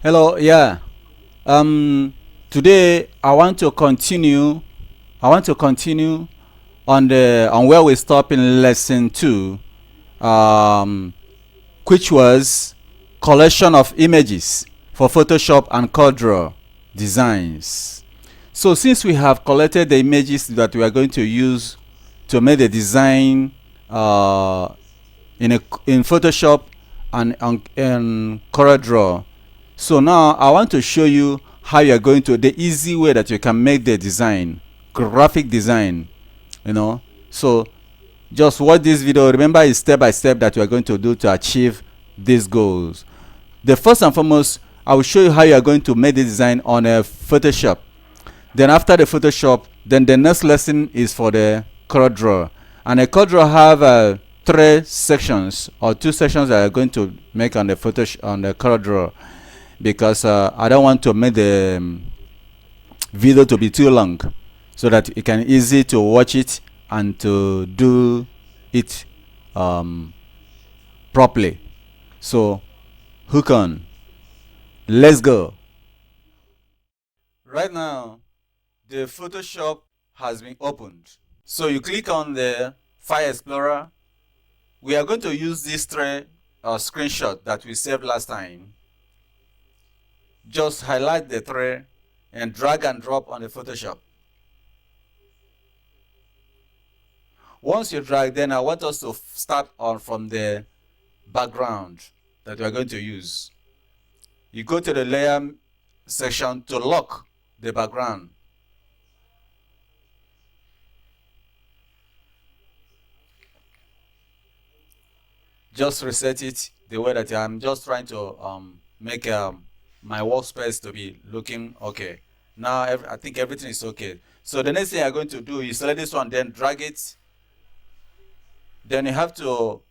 Hello, yeah. Um, Today I want to continue on where we stop in lesson two, um, which was collection of images for Photoshop and CorelDRAW designs. So since we have collected the images that we are going to use to make the design uh, in Photoshop and in CorelDRAW. So now I want to show you how you are going to the easy way that you can make the design, graphic design, you know. So just watch this video. Remember, it's step by step that you are going to do to achieve these goals. The first and foremost, I will show you how you are going to make the design on a Photoshop. Then after the Photoshop, then the next lesson is for the CorelDRAW. And the CorelDRAW have three sections or two sections that I'm going to make on the Photoshop on the CorelDRAW, because I don't want to make the video to be too long, so that it can easy to watch it and to do it um, properly. So hook on, let's go. Right now the Photoshop has been opened. So you click on the File Explorer. We are going to use this three screenshot that we saved last time. Just highlight the three and drag and drop on the Photoshop. Once you drag, then I want us to start on from the background that we are going to use. You go to the layer section to lock the background. Just reset it the way that I'm just trying to make my workspace to be looking okay. Now I think everything is okay. So the next thing I'm going to do is select this one, then drag it. Then you have to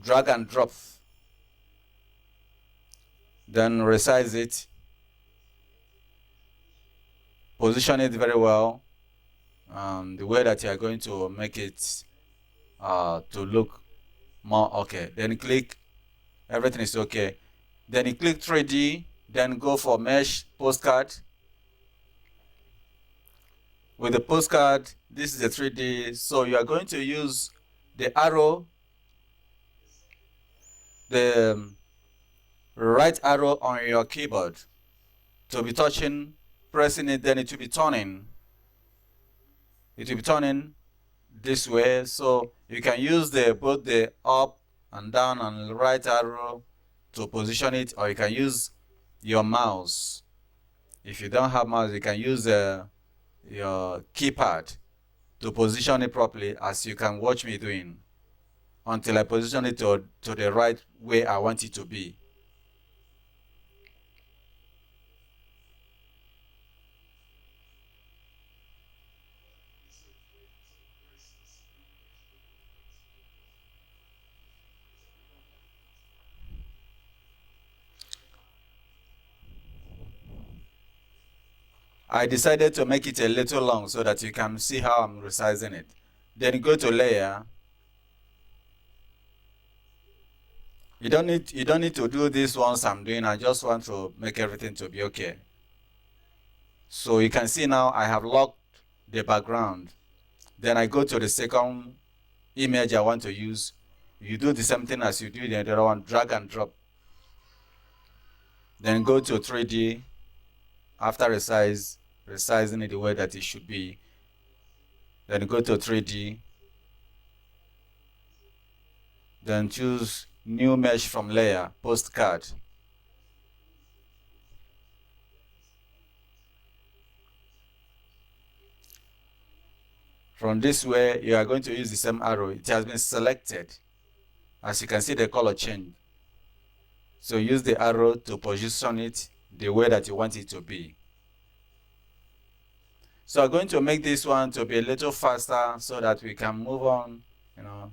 drag and drop. Then resize it. Position it very well. The way that you are going to make it to look more okay. Then click, everything is okay. Then you click 3D, then go for mesh postcard. With the postcard, this is a 3D, so you are going to use the arrow, the right arrow on your keyboard to be touching, pressing it, then it will be turning. It will be turning this way, so you can use both the up and down and right arrow to position it, or you can use your mouse. If you don't have mouse, you can use your keypad to position it properly, as you can watch me doing, until I position it to the right way I want it to be. I decided to make it a little long so that you can see how I'm resizing it. Then go to layer. You don't need to do this once I'm doing. I just want to make everything to be okay. So you can see now I have locked the background. Then I go to the second image I want to use. You do the same thing as you do in the other one, drag and drop. Then go to 3D. After resizing it the way that it should be, then go to 3D. Then choose new mesh from layer, postcard. From this way, you are going to use the same arrow. It has been selected. As you can see, the color change. So use the arrow to position it the way that you want it to be. So I'm going to make this one to be a little faster so that we can move on, you know.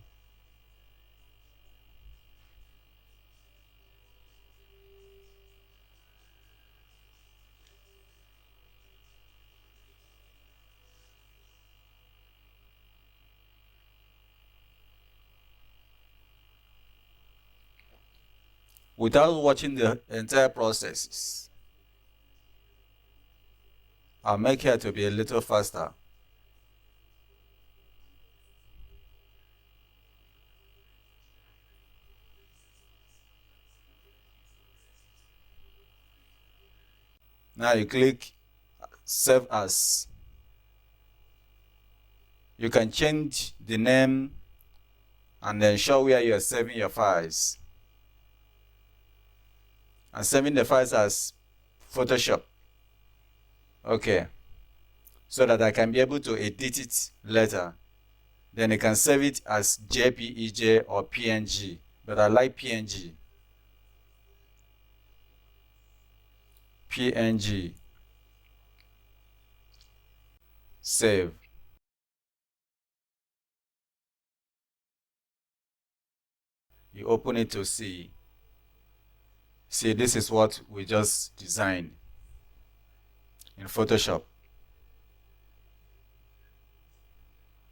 Without watching the entire process. I'll make it to be a little faster. Now you click Save As. You can change the name and then show where you're saving your files. I'm saving the files as Photoshop. Okay. So that I can be able to edit it later. Then I can save it as JPEG or PNG. But I like PNG. PNG. Save. You open it to see. See, this is what we just designed in Photoshop.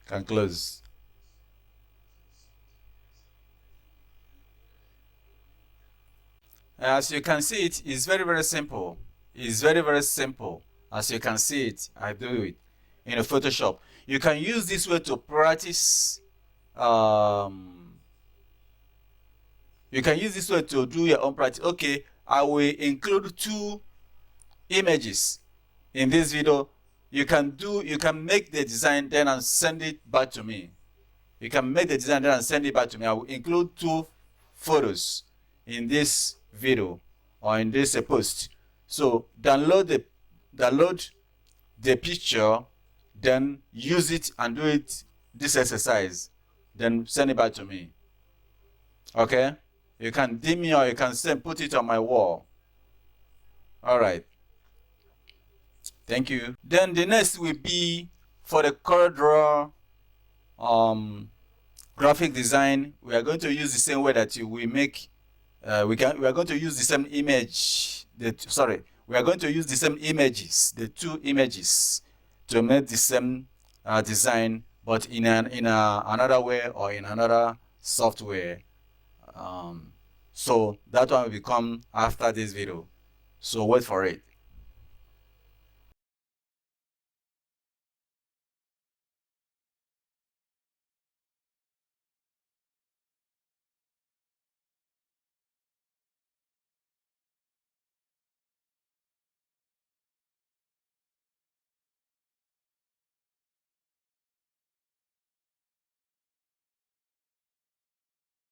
Can close. As you can see, it is very, very simple. It's very, very simple. As you can see it, I do it in a Photoshop. You can use this way to practice. You can use this way to do your own practice. Okay, I will include 2 images in this video. You can make the design then and send it back to me. You can make the design then and send it back to me. I will include 2 photos in this video or in this post. So download the picture, then use it and do it this exercise, then send it back to me. Okay, you can dim me or you can put it on my wall. All right, thank you. Then the next will be for the CorelDRAW graphic design. We are going to use the same way that we make. We are going to use the same image. We are going to use the same images, the 2 images, to make the same design, but in another way or in another software. So that one will come after this video. So wait for it.